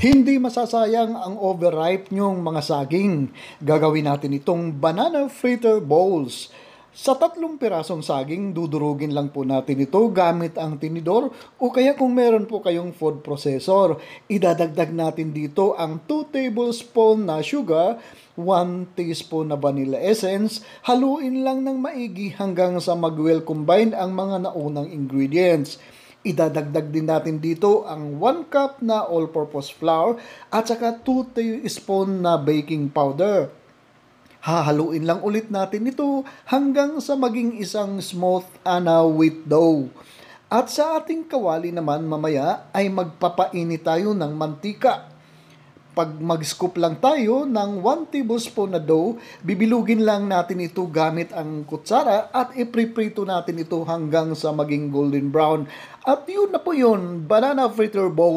Hindi masasayang ang overripe nyong mga saging. Gagawin natin itong banana fritter bowls. Sa 3 pirasong saging, dudurugin lang po natin ito gamit ang tinidor o kaya kung meron po kayong food processor. Idadagdag natin dito ang 2 tablespoon na sugar, 1 teaspoon na vanilla essence. Haluin lang ng maigi hanggang sa mag-well combine ang mga naunang ingredients. Idadagdag din natin dito ang 1 cup na all-purpose flour at saka 2 teaspoon na baking powder. Hahaluin lang ulit natin ito hanggang sa maging isang smooth na wheat dough. At sa ating kawali naman mamaya ay magpapainit tayo ng mantika. Pag mag-scoop lang tayo ng 1 tablespoon na dough, bibilugin lang natin ito gamit ang kutsara at ipriprito natin ito hanggang sa maging golden brown. At yun na po yun, banana fritter bowl.